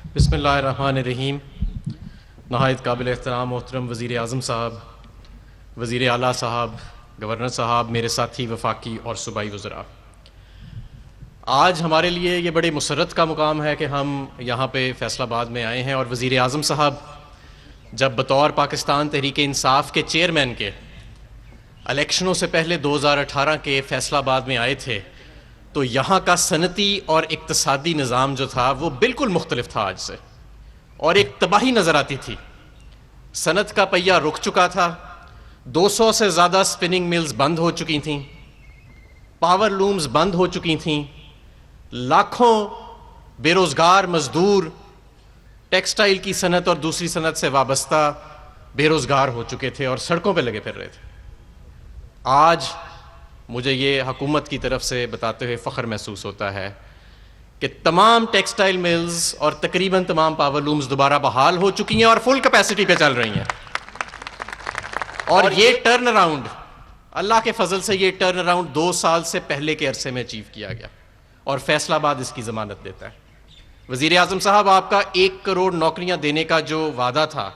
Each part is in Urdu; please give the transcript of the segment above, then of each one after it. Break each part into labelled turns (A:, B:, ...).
A: بسم اللہ الرحمن الرحیم. نہایت قابل احترام محترم وزیر اعظم صاحب، وزیر اعلیٰ صاحب، گورنر صاحب، میرے ساتھی وفاقی اور صوبائی وزراء، آج ہمارے لیے یہ بڑے مسرت کا مقام ہے کہ ہم یہاں پہ فیصل آباد میں آئے ہیں اور وزیر اعظم صاحب جب بطور پاکستان تحریک انصاف کے چیئرمین کے الیکشنوں سے پہلے 2018 کے فیصل آباد میں آئے تھے تو یہاں کا صنعتی اور اقتصادی نظام جو تھا وہ بالکل مختلف تھا آج سے، اور ایک تباہی نظر آتی تھی. صنعت کا پہیہ رک چکا تھا، 200 سے زیادہ سپننگ ملز بند ہو چکی تھیں، پاور لومز بند ہو چکی تھیں، لاکھوں بے روزگار مزدور ٹیکسٹائل کی صنعت اور دوسری صنعت سے وابستہ بے روزگار ہو چکے تھے اور سڑکوں پہ لگے پھر رہے تھے. آج مجھے یہ حکومت کی طرف سے بتاتے ہوئے فخر محسوس ہوتا ہے کہ تمام ٹیکسٹائل ملز اور تقریباً تمام پاور لومز دوبارہ بحال ہو چکی ہیں اور فل کیپیسٹی پہ چل رہی ہیں. اور یہ ٹرن اراؤنڈ، اللہ کے فضل سے یہ ٹرن اراؤنڈ 2 سال سے پہلے کے عرصے میں اچیو کیا گیا اور فیصل آباد اس کی ضمانت دیتا ہے. وزیر اعظم صاحب، آپ کا 1 کروڑ نوکریاں دینے کا جو وعدہ تھا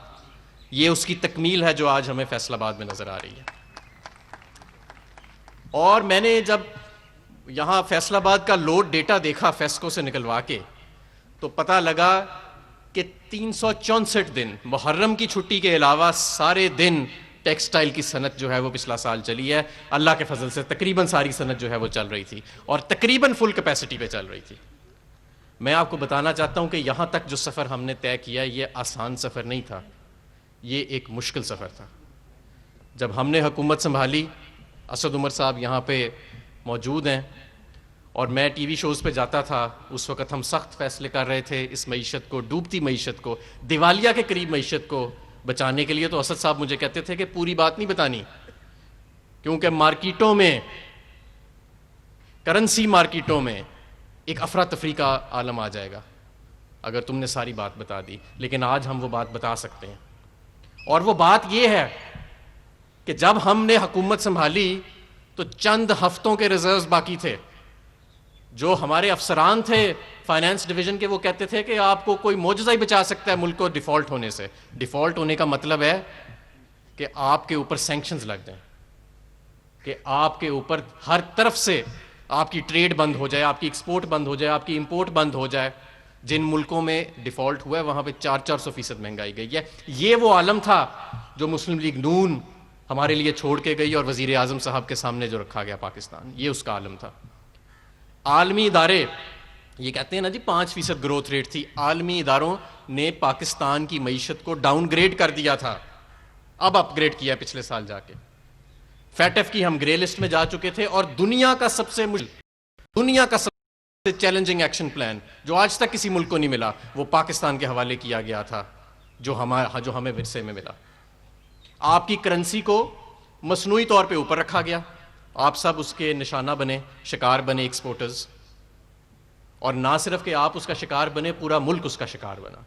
A: یہ اس کی تکمیل ہے جو آج ہمیں فیصل آباد میں نظر آ رہی ہے. اور میں نے جب یہاں فیصل آباد کا لوڈ ڈیٹا دیکھا فیسکو سے نکلوا کے تو پتہ لگا کہ 364 دن محرم کی چھٹی کے علاوہ سارے دن ٹیکسٹائل کی صنعت جو ہے وہ پچھلا سال چلی ہے. اللہ کے فضل سے تقریباً ساری صنعت جو ہے وہ چل رہی تھی اور تقریباً فل کیپیسٹی پہ چل رہی تھی. میں آپ کو بتانا چاہتا ہوں کہ یہاں تک جو سفر ہم نے طے کیا یہ آسان سفر نہیں تھا، یہ ایک مشکل سفر تھا. جب ہم نے حکومت سنبھالی، اسد عمر صاحب یہاں پہ موجود ہیں اور میں ٹی وی شوز پہ جاتا تھا، اس وقت ہم سخت فیصلے کر رہے تھے اس معیشت کو، ڈوبتی معیشت کو، دیوالیہ کے قریب معیشت کو بچانے کے لیے. تو اسد صاحب مجھے کہتے تھے کہ پوری بات نہیں بتانی کیونکہ مارکیٹوں میں، کرنسی مارکیٹوں میں ایک افراتفری کا عالم آ جائے گا اگر تم نے ساری بات بتا دی. لیکن آج ہم وہ بات بتا سکتے ہیں، اور وہ بات یہ ہے کہ جب ہم نے حکومت سنبھالی تو چند ہفتوں کے ریزروز باقی تھے. جو ہمارے افسران تھے فائنانس ڈویژن کے وہ کہتے تھے کہ آپ کو کوئی معجزہ ہی بچا سکتا ہے ملک کو ڈیفالٹ ہونے سے. ڈیفالٹ ہونے کا مطلب ہے کہ آپ کے اوپر سینکشنز لگ جائیں، کہ آپ کے اوپر ہر طرف سے آپ کی ٹریڈ بند ہو جائے، آپ کی ایکسپورٹ بند ہو جائے، آپ کی امپورٹ بند ہو جائے. جن ملکوں میں ڈیفالٹ ہوا ہے وہاں پہ 400% مہنگائی گئی ہے. یہ وہ عالم تھا جو مسلم لیگ نون ہمارے لیے چھوڑ کے گئی اور وزیر اعظم صاحب کے سامنے جو رکھا گیا پاکستان، یہ اس کا عالم تھا. عالمی ادارے یہ کہتے ہیں نا جی 5% گروتھ ریٹ تھی، عالمی اداروں نے پاکستان کی معیشت کو ڈاؤن گریڈ کر دیا تھا، اب اپ گریڈ کیا پچھلے سال جا کے. فیٹف کی ہم گرے لسٹ میں جا چکے تھے اور دنیا کا سب سے چیلنجنگ ایکشن پلان جو آج تک کسی ملک کو نہیں ملا وہ پاکستان کے حوالے کیا گیا تھا، جو ہمیں ورثے میں ملا. آپ کی کرنسی کو مصنوعی طور پہ اوپر رکھا گیا، آپ سب اس کے نشانہ بنے، شکار بنے ایکسپورٹرز. اور نہ صرف کہ آپ اس کا شکار بنے، پورا ملک اس کا شکار بنا.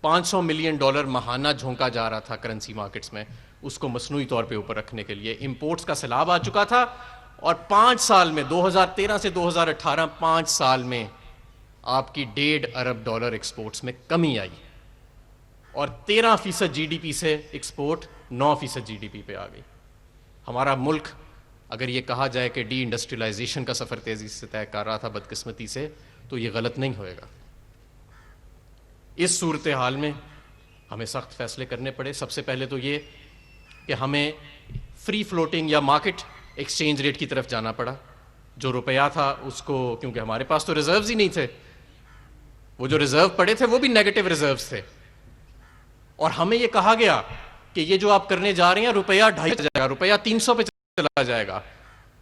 A: $500 ملین ماہانہ جھونکا جا رہا تھا کرنسی مارکیٹس میں، اس کو مصنوعی طور پہ اوپر رکھنے کے لیے. امپورٹس کا سیلاب آ چکا تھا اور 5 سال میں 2013 سے 2018 5 سال میں آپ کی $1.5 ارب ایکسپورٹس میں کمی آئی اور 13% جی ڈی پی سے ایکسپورٹ 9% جی ڈی پی پہ آ گئی. ہمارا ملک اگر یہ کہا جائے کہ ڈی انڈسٹریلائزیشن کا سفر تیزی سے طے کر رہا تھا بدقسمتی سے، تو یہ غلط نہیں ہوئے گا. اس صورتحال میں ہمیں سخت فیصلے کرنے پڑے. سب سے پہلے تو یہ کہ ہمیں فری فلوٹنگ یا مارکیٹ ایکسچینج ریٹ کی طرف جانا پڑا. جو روپیہ تھا اس کو، کیونکہ ہمارے پاس تو ریزروز ہی نہیں تھے، وہ جو ریزرو پڑے تھے وہ بھی نیگیٹو ریزروز تھے، اور ہمیں یہ کہا گیا کہ یہ جو آپ کرنے جا رہے ہیں روپیہ 250 جائے گا، روپیہ 300 پہ چلا جائے گا.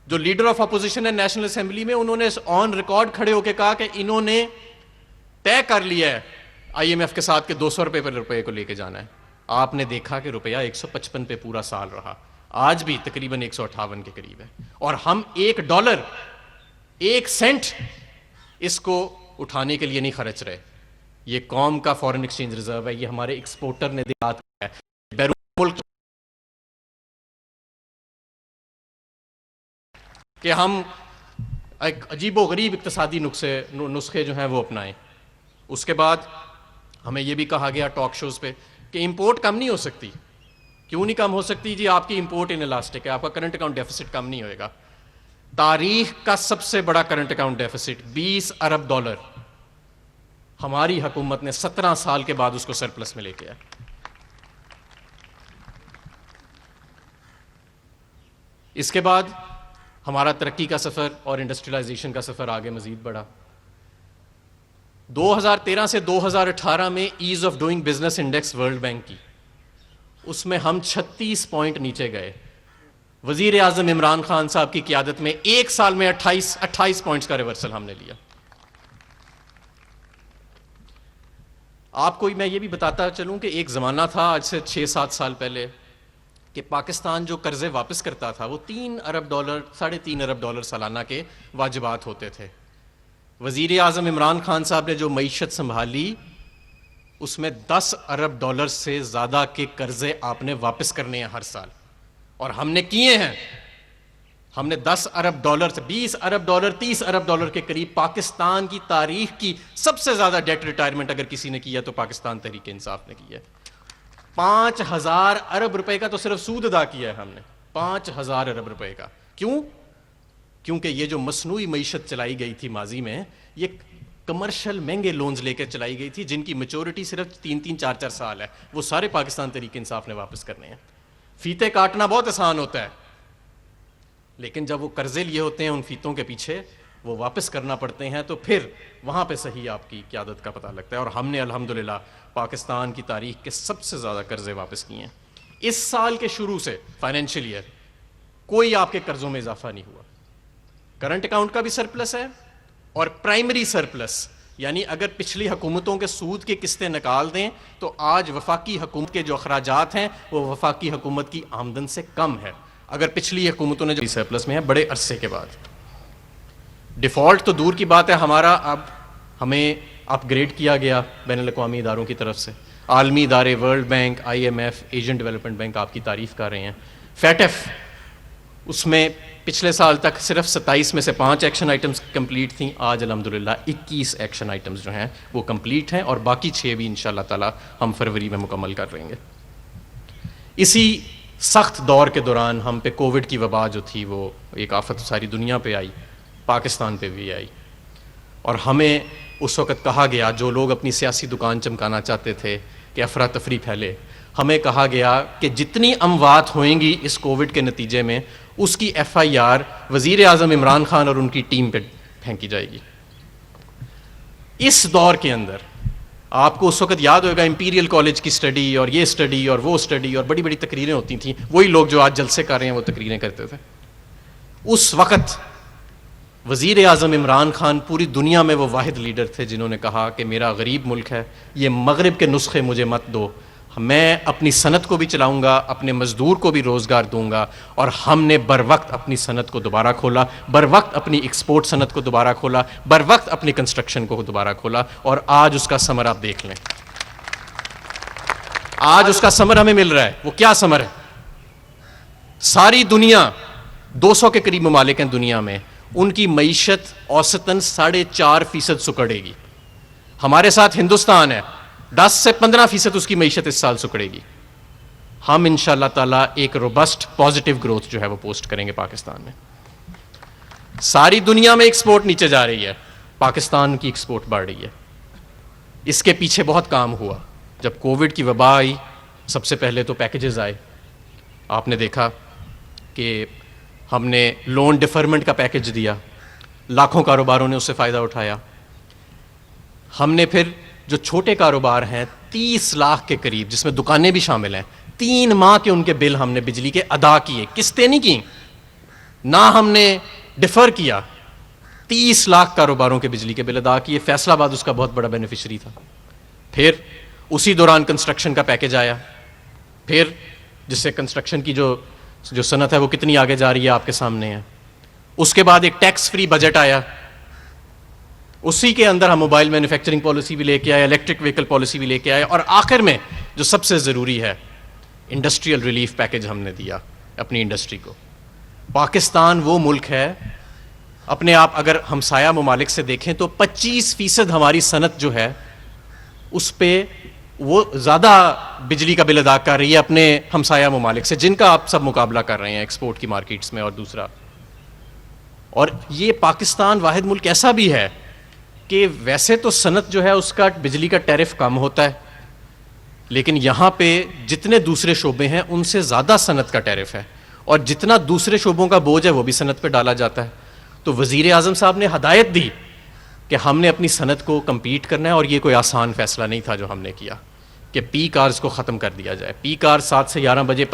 A: جو لیڈر آف اپوزیشن ہے نیشنل اسمبلی میں، انہوں نے آن ریکارڈ کھڑے ہو کے کہا کہ انہوں نے طے کر لیا ہے آئی ایم ایف کے ساتھ کہ 200 روپے پر روپے کو لے کے جانا ہے. آپ نے دیکھا کہ روپیہ 155 پہ پورا سال رہا، آج بھی تقریباً 158 کے قریب ہے، اور ہم $1 1 سینٹ اس کو اٹھانے کے لیے نہیں خرچ رہے. یہ قوم کا فورن ایکسچینج ریزرو ہے، یہ ہمارے ایکسپورٹر نے دیا ہے. بیرون ملک کہ ہم ایک عجیب و غریب اقتصادی نسخے جو ہیں وہ اپنائیں. اس کے بعد ہمیں یہ بھی کہا گیا ٹاک شوز پہ کہ امپورٹ کم نہیں ہو سکتی. کیوں نہیں کم ہو سکتی جی؟ آپ کی امپورٹ ان الاسٹک ہے, آپ کا کرنٹ اکاؤنٹ ڈیفیسٹ کم نہیں ہوئے گا. تاریخ کا سب سے بڑا کرنٹ اکاؤنٹ ڈیفیسٹ $20 ارب, ہماری حکومت نے 17 سال کے بعد اس کو سرپلس میں لے کے آیا. اس کے بعد ہمارا ترقی کا سفر اور انڈسٹریلائزیشن کا سفر آگے مزید بڑھا. 2013 سے 2018 میں as of doing business index world bank کی, اس میں ہم 36 پوائنٹ نیچے گئے. وزیر اعظم عمران خان صاحب کی قیادت میں ایک سال میں 28 پوائنٹس کا ریورسل ہم نے لیا. آپ کو میں یہ بھی بتاتا چلوں کہ ایک زمانہ تھا آج سے 6-7 سال پہلے کہ پاکستان جو قرضے واپس کرتا تھا وہ $3 ارب, $3.5 ارب سالانہ کے واجبات ہوتے تھے. وزیر اعظم عمران خان صاحب نے جو معیشت سنبھالی اس میں $10 ارب سے زیادہ کے قرضے آپ نے واپس کرنے ہیں ہر سال, اور ہم نے کیے ہیں. ہم نے $10 ارب سے $20 ارب, $30 ارب کے قریب پاکستان کی تاریخ کی سب سے زیادہ ڈیٹ ریٹائرمنٹ اگر کسی نے کیا تو پاکستان تحریک انصاف نے کی ہے. 5,000 ارب روپے کا تو صرف سود ادا کیا ہے ہم نے, 5,000 ارب روپے کا. کیوں؟ کیونکہ یہ جو مصنوعی معیشت چلائی گئی تھی ماضی میں, یہ کمرشل مہنگے لونز لے کے چلائی گئی تھی جن کی میچورٹی صرف 3-4 سال ہے, وہ سارے پاکستان تحریک انصاف نے واپس کرنے ہیں. فیتے کاٹنا بہت آسان ہوتا ہے, لیکن جب وہ قرضے لیے ہوتے ہیں ان فیتوں کے پیچھے وہ واپس کرنا پڑتے ہیں تو پھر وہاں پہ صحیح آپ کی قیادت کا پتہ لگتا ہے. اور ہم نے الحمدللہ پاکستان کی تاریخ کے سب سے زیادہ قرضے واپس کیے ہیں. اس سال کے شروع سے فائنینشیل ایئر کوئی آپ کے قرضوں میں اضافہ نہیں ہوا. کرنٹ اکاؤنٹ کا بھی سرپلس ہے اور پرائمری سرپلس, یعنی اگر پچھلی حکومتوں کے سود کی قسطیں نکال دیں تو آج وفاقی حکومت کے جو اخراجات ہیں وہ وفاقی حکومت کی آمدن سے کم ہے. اگر پچھلی حکومتوں نے جو سرپلس میں ہے بڑے عرصے کے بعد. ڈیفالٹ تو دور کی بات ہے, ہمارا اب ہمیں اپ گریڈ کیا گیا بین الاقوامی اداروں کی طرف سے. عالمی ادارے world bank, IMF, Asian development bank آپ کی تعریف کر رہے ہیں. فیٹف اس میں پچھلے سال تک صرف 27 میں سے 5 ایکشن آئٹمز کمپلیٹ تھیں, آج الحمدللہ 21 ایکشن آئٹمز جو ہیں وہ کمپلیٹ ہیں اور باقی 6 بھی انشاءاللہ تعالی ہم فروری میں مکمل کر رہیں گے. اسی سخت دور کے دوران ہم پہ کووڈ کی وبا جو تھی وہ ایک آفت ساری دنیا پہ آئی, پاکستان پہ بھی آئی, اور ہمیں اس وقت کہا گیا, جو لوگ اپنی سیاسی دکان چمکانا چاہتے تھے کہ افراتفری پھیلے, ہمیں کہا گیا کہ جتنی اموات ہوئیں گی اس کووڈ کے نتیجے میں اس کی FIR وزیر اعظم عمران خان اور ان کی ٹیم پہ پھینکی جائے گی. اس دور کے اندر آپ کو اس وقت یاد ہوگا امپیریل کالج کی سٹڈی اور یہ سٹڈی اور وہ سٹڈی اور بڑی بڑی تقریریں ہوتی تھیں, وہی لوگ جو آج جلسے کر رہے ہیں وہ تقریریں کرتے تھے. اس وقت وزیر اعظم عمران خان پوری دنیا میں وہ واحد لیڈر تھے جنہوں نے کہا کہ میرا غریب ملک ہے, یہ مغرب کے نسخے مجھے مت دو, میں اپنی صنعت کو بھی چلاؤں گا, اپنے مزدور کو بھی روزگار دوں گا. اور ہم نے بر وقت اپنی صنعت کو دوبارہ کھولا, بر وقت اپنی ایکسپورٹ صنعت کو دوبارہ کھولا, بر وقت اپنی کنسٹرکشن کو دوبارہ کھولا, اور آج اس کا ثمر آپ دیکھ لیں. آج اس کا ثمر ہمیں مل رہا ہے. وہ کیا ثمر ہے؟ ساری دنیا 200 کے قریب ممالک ہیں دنیا میں, ان کی معیشت اوسطاً 4.5% سکڑے گی. ہمارے ساتھ ہندوستان ہے, 10 سے 15% اس کی معیشت اس سال سکڑے گی. ہم انشاءاللہ تعالیٰ ایک روبسٹ پازیٹیو گروتھ جو ہے وہ پوسٹ کریں گے پاکستان میں. ساری دنیا میں ایکسپورٹ نیچے جا رہی ہے, پاکستان کی ایکسپورٹ بڑھ رہی ہے. اس کے پیچھے بہت کام ہوا. جب کووڈ کی وبا آئی سب سے پہلے تو پیکیجز آئے. آپ نے دیکھا کہ ہم نے لون ڈیفرمنٹ کا پیکیج دیا, لاکھوں کاروباروں نے اس سے فائدہ اٹھایا. ہم نے پھر جو چھوٹے کاروبار ہیں 30 لاکھ کے قریب, جس میں دکانیں بھی شامل ہیں, 3 ماہ کے ان کے بل ہم نے بجلی کے ادا کیے, قسطیں نہیں کیں, نہ ہم نے ڈیفر کیا. 30 لاکھ کاروباروں کے بجلی کے بل ادا کیے. فیصل آباد اس کا بہت بڑا بینیفیشری تھا. پھر اسی دوران کنسٹرکشن کا پیکیج آیا, پھر جس سے کنسٹرکشن کی جو صنعت ہے وہ کتنی آگے جا رہی ہے آپ کے سامنے ہے. اس کے بعد ایک ٹیکس فری بجٹ آیا, اسی کے اندر ہم موبائل مینوفیکچرنگ پالیسی بھی لے کے آئے, الیکٹرک وہیکل پالیسی بھی لے کے آئے, اور آخر میں جو سب سے ضروری ہے انڈسٹریل ریلیف پیکیج ہم نے دیا اپنی انڈسٹری کو. پاکستان وہ ملک ہے, اپنے آپ اگر ہمسایہ ممالک سے دیکھیں تو 25% ہماری صنعت جو ہے اس پہ وہ زیادہ بجلی کا بل ادا کر رہی ہے اپنے ہمسایہ ممالک سے جن کا آپ سب مقابلہ کر رہے ہیں ایکسپورٹ کی مارکیٹس میں. اور دوسرا، اور یہ پاکستان واحد ملک ایسا بھی ہے کہ ویسے تو صنعت جو ہے اس کا بجلی کا ٹیرف کم ہوتا ہے، لیکن یہاں پہ جتنے دوسرے شعبے ہیں ان سے زیادہ صنعت کا ٹیرف ہے، اور جتنا دوسرے شعبوں کا بوجھ ہے وہ بھی صنعت پہ ڈالا جاتا ہے. تو وزیر اعظم صاحب نے ہدایت دی کہ ہم نے اپنی صنعت کو کمپیٹ کرنا ہے، اور یہ کوئی آسان فیصلہ نہیں تھا جو ہم نے کیا کہ پی کارز کو ختم کر دیا جائے. پی کار 7 سے 11 بجے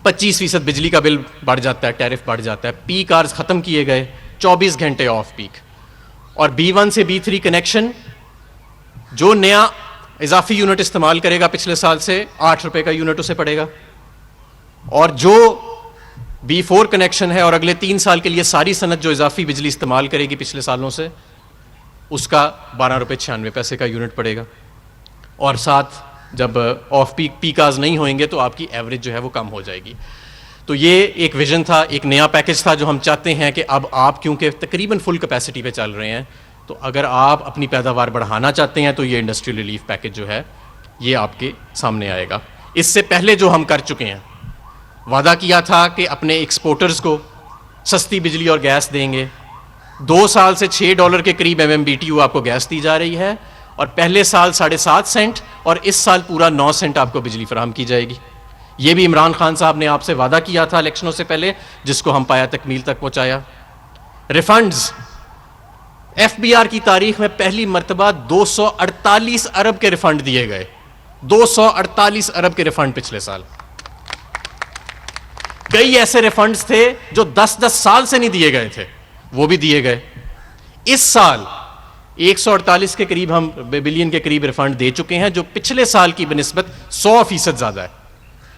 A: 25% بجلی کا بل بڑھ جاتا ہے، ٹیرف بڑھ جاتا ہے. پی کارز ختم کیے گئے، 24 گھنٹے آف پیک. اور B1 سے B3 کنیکشن جو نیا اضافی یونٹ استعمال کرے گا پچھلے سال سے 8 روپے کا یونٹ اسے پڑے گا، اور جو B4 کنیکشن ہے اور اگلے 3 سال کے لیے ساری صنعت جو اضافی بجلی استعمال کرے گی پچھلے سالوں سے، اس کا 12 روپے 96 پیسے کا یونٹ پڑے گا. اور ساتھ جب آف پیک پی کارز نہیں ہوئیں گے تو آپ کی ایوریج جو ہے وہ کم ہو جائے گی. تو یہ ایک ویژن تھا، ایک نیا پیکج تھا جو ہم چاہتے ہیں کہ اب آپ کیونکہ تقریباً فل کیپیسٹی پہ چل رہے ہیں، تو اگر آپ اپنی پیداوار بڑھانا چاہتے ہیں تو یہ انڈسٹریل ریلیف پیکج جو ہے یہ آپ کے سامنے آئے گا. اس سے پہلے جو ہم کر چکے ہیں، وعدہ کیا تھا کہ اپنے ایکسپورٹرز کو سستی بجلی اور گیس دیں گے. 2 سال سے $6 کے قریب MMBTU آپ کو گیس دی جا رہی ہے، اور پہلے سال 7.5 سینٹ اور اس سال پورا 9 سینٹ آپ کو بجلی فراہم کی جائے گی. یہ بھی عمران خان صاحب نے آپ سے وعدہ کیا تھا الیکشنوں سے پہلے، جس کو ہم پایا تکمیل تک پہنچایا. ریفنڈز FBR کی تاریخ میں پہلی مرتبہ 248 ارب کے ریفنڈ دیے گئے. 248 ارب کے ریفنڈ پچھلے سال. کئی ایسے ریفنڈز تھے جو 10 سال سے نہیں دیے گئے تھے، وہ بھی دیے گئے. اس سال 148 کے قریب ہم بلین کے قریب ریفنڈ دے چکے ہیں، جو پچھلے سال کی بنسبت 100% زیادہ ہے.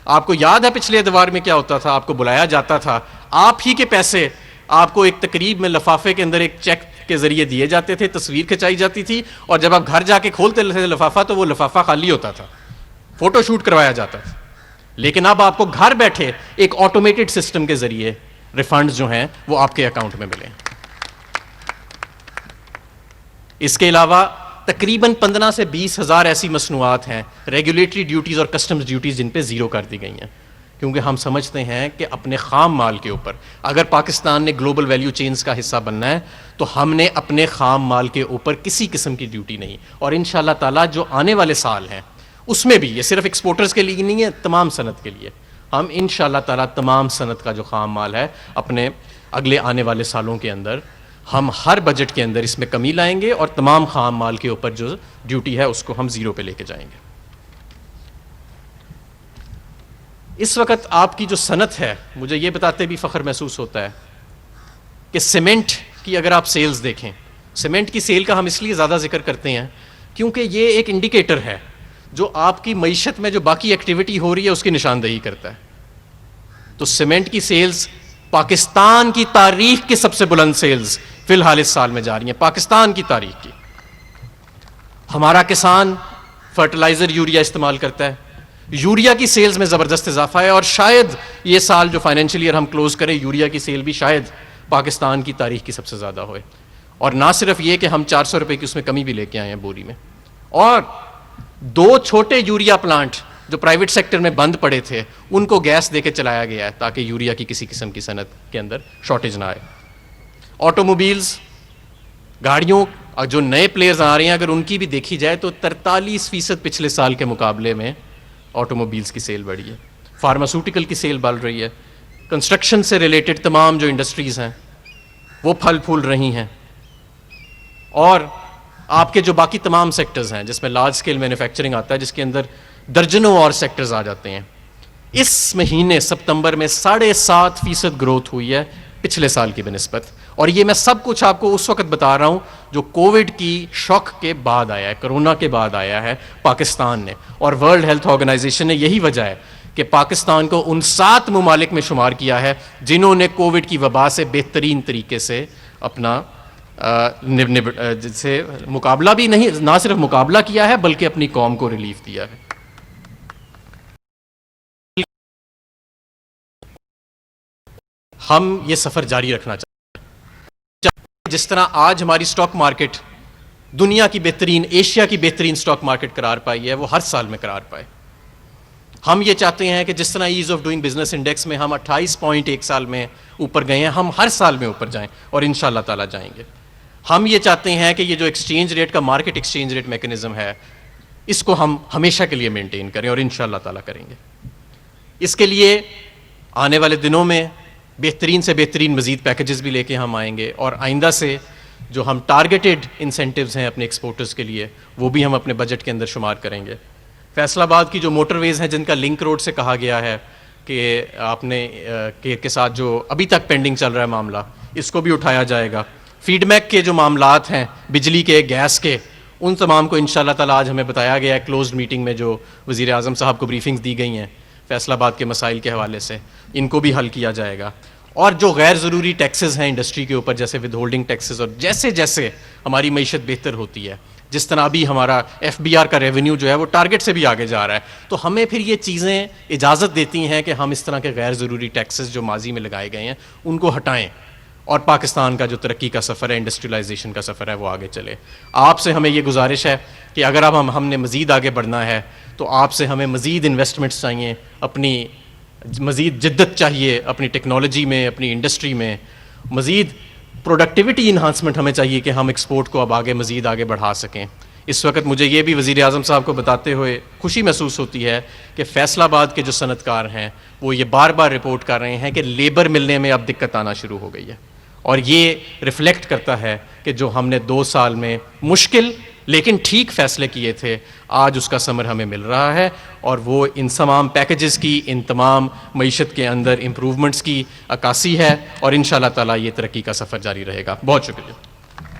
A: آپ کو یاد ہے پچھلے ادوار میں کیا ہوتا تھا؟ آپ کو بلایا جاتا تھا، آپ ہی کے پیسے آپ کو ایک تقریب میں لفافے کے اندر ایک چیک کے ذریعے دیے جاتے تھے، تصویر کھنچائی جاتی تھی، اور جب آپ گھر جا کے کھولتے تھے لفافہ تو وہ لفافہ خالی ہوتا تھا، فوٹو شوٹ کروایا جاتا تھا. لیکن اب آپ کو گھر بیٹھے ایک آٹومیٹڈ سسٹم کے ذریعے ریفنڈز جو ہیں وہ آپ کے اکاؤنٹ میں ملیں. اس کے علاوہ تقریباً 15 سے 20 ہزار ایسی مصنوعات ہیں، ریگولیٹری ڈیوٹیز اور کسٹمز ڈیوٹیز جن پہ زیرو کر دی گئی ہیں، کیونکہ ہم سمجھتے ہیں کہ اپنے خام مال کے اوپر اگر پاکستان نے گلوبل ویلیو چینز کا حصہ بننا ہے تو ہم نے اپنے خام مال کے اوپر کسی قسم کی ڈیوٹی نہیں. اور انشاءاللہ تعالیٰ جو آنے والے سال ہیں اس میں بھی، یہ صرف ایکسپورٹرز کے لیے نہیں ہے، تمام صنعت کے لیے ہم انشاءاللہ تعالیٰ تمام صنعت کا جو خام مال ہے اپنے اگلے آنے والے سالوں کے اندر ہم ہر بجٹ کے اندر اس میں کمی لائیں گے، اور تمام خام مال کے اوپر جو ڈیوٹی ہے اس کو ہم زیرو پہ لے کے جائیں گے. اس وقت آپ کی جو صنعت ہے، مجھے یہ بتاتے بھی فخر محسوس ہوتا ہے کہ سیمنٹ کی اگر آپ سیلز دیکھیں، سیمنٹ کی سیل کا ہم اس لیے زیادہ ذکر کرتے ہیں کیونکہ یہ ایک انڈیکیٹر ہے جو آپ کی معیشت میں جو باقی ایکٹیویٹی ہو رہی ہے اس کی نشاندہی کرتا ہے. تو سیمنٹ کی سیلز پاکستان کی تاریخ کی سب سے بلند سیلز فی الحال اس سال میں جا رہی ہیں، پاکستان کی تاریخ کی. ہمارا کسان فرٹیلائزر یوریا استعمال کرتا ہے، یوریا کی سیلز میں زبردست اضافہ ہے، اور شاید یہ سال جو فائنینشیل ایئر ہم کلوز کریں یوریا کی سیل بھی شاید پاکستان کی تاریخ کی سب سے زیادہ ہوئے. اور نہ صرف یہ کہ ہم 400 روپے کی اس میں کمی بھی لے کے آئے ہیں بوری میں، اور 2 چھوٹے یوریا پلانٹ جو پرائیویٹ سیکٹر میں بند پڑے تھے ان کو گیس دے کے چلایا گیا ہے تاکہ یوریا کی کسی قسم کی صنعت کے اندر شارٹیج نہ آئے. آٹو موبیلز، گاڑیوں جو نئے پلیئرز آ رہے ہیں اگر ان کی بھی دیکھی جائے تو 43% پچھلے سال کے مقابلے میں آٹو موبیلز کی سیل بڑھی ہے. فارماسوٹیکل کی سیل بڑھ رہی ہے. کنسٹرکشن سے ریلیٹڈ تمام جو انڈسٹریز ہیں وہ پھل پھول رہی ہیں. اور آپ کے جو باقی تمام سیکٹرز ہیں جس میں لارج اسکیل مینوفیکچرنگ آتا ہے جس کے اندر درجنوں اور سیکٹرز آ جاتے ہیں، اس مہینے ستمبر میں 7.5% گروتھ ہوئی ہے پچھلے سال کی بنسبت. اور یہ میں سب کچھ آپ کو اس وقت بتا رہا ہوں جو کووڈ کی شوک کے بعد آیا ہے، کرونا کے بعد آیا ہے پاکستان نے. اور ورلڈ ہیلتھ آرگنائزیشن نے یہی وجہ ہے کہ پاکستان کو ان 7 ممالک میں شمار کیا ہے جنہوں نے کووڈ کی وبا سے بہترین طریقے سے اپنا سے مقابلہ بھی نہیں، نہ صرف مقابلہ کیا ہے بلکہ اپنی قوم کو ریلیف دیا ہے. ہم یہ سفر جاری رکھنا چاہتے ہیں. جس طرح آج ہماری سٹاک مارکیٹ دنیا کی بہترین، ایشیا کی بہترین سٹاک مارکیٹ قرار پائی ہے، وہ ہر سال میں قرار پائے. ہم یہ چاہتے ہیں کہ جس طرح as of doing business index میں ہم 28 پوائنٹ ایک سال میں اوپر گئے ہیں، ہم ہر سال میں اوپر جائیں اور انشاءاللہ تعالیٰ جائیں گے. ہم یہ چاہتے ہیں کہ یہ جو ایکسچینج ریٹ کا مارکیٹ ایکسچینج ریٹ میکنزم ہے، اس کو ہم ہمیشہ کے لیے مینٹین کریں اور انشاءاللہ تعالیٰ کریں گے. اس کے لیے آنے والے دنوں میں بہترین سے بہترین مزید پیکیجز بھی لے کے ہم آئیں گے، اور آئندہ سے جو ہم ٹارگیٹڈ انسینٹیوز ہیں اپنے ایکسپورٹرز کے لیے، وہ بھی ہم اپنے بجٹ کے اندر شمار کریں گے. فیصل آباد کی جو موٹر ویز ہیں جن کا لنک روڈ سے کہا گیا ہے کہ آپ نے کے ساتھ جو ابھی تک پینڈنگ چل رہا ہے معاملہ، اس کو بھی اٹھایا جائے گا. فیڈ بیک کے جو معاملات ہیں بجلی کے، گیس کے، ان تمام کو انشاءاللہ تعالیٰ آج ہمیں بتایا گیا ہے کلوزڈ میٹنگ میں جو وزیر اعظم صاحب کو بریفنگز دی گئی ہیں فیصل آباد کے مسائل کے حوالے سے، ان کو بھی حل کیا جائے گا. اور جو غیر ضروری ٹیکسز ہیں انڈسٹری کے اوپر، جیسے ود ہولڈنگ ٹیکسز، اور جیسے جیسے ہماری معیشت بہتر ہوتی ہے، جس طرح ابھی ہمارا ایف بی آر کا ریونیو جو ہے وہ ٹارگٹ سے بھی آگے جا رہا ہے، تو ہمیں پھر یہ چیزیں اجازت دیتی ہیں کہ ہم اس طرح کے غیر ضروری ٹیکسز جو ماضی میں لگائے گئے ہیں ان کو ہٹائیں، اور پاکستان کا جو ترقی کا سفر ہے، انڈسٹریلائزیشن کا سفر ہے، وہ آگے چلے. آپ سے ہمیں یہ گزارش ہے کہ اگر اب ہم نے مزید آگے بڑھنا ہے تو آپ سے ہمیں مزید انویسٹمنٹس چاہیے، اپنی مزید جدت چاہیے اپنی ٹیکنالوجی میں، اپنی انڈسٹری میں، مزید پروڈکٹیوٹی انہانسمنٹ ہمیں چاہیے کہ ہم ایکسپورٹ کو اب آگے مزید آگے بڑھا سکیں. اس وقت مجھے یہ بھی وزیر اعظم صاحب کو بتاتے ہوئے خوشی محسوس ہوتی ہے کہ فیصل آباد کے جو صنعت کار ہیں وہ یہ بار بار رپورٹ کر رہے ہیں کہ لیبر ملنے میں اب دقت آنا شروع ہو گئی ہے، اور یہ ریفلیکٹ کرتا ہے کہ جو ہم نے 2 سال میں مشکل لیکن ٹھیک فیصلے کیے تھے، آج اس کا ثمر ہمیں مل رہا ہے، اور وہ ان تمام پیکیجز کی، ان تمام معیشت کے اندر امپروومنٹس کی عکاسی ہے، اور انشاءاللہ تعالیٰ یہ ترقی کا سفر جاری رہے گا. بہت شکریہ.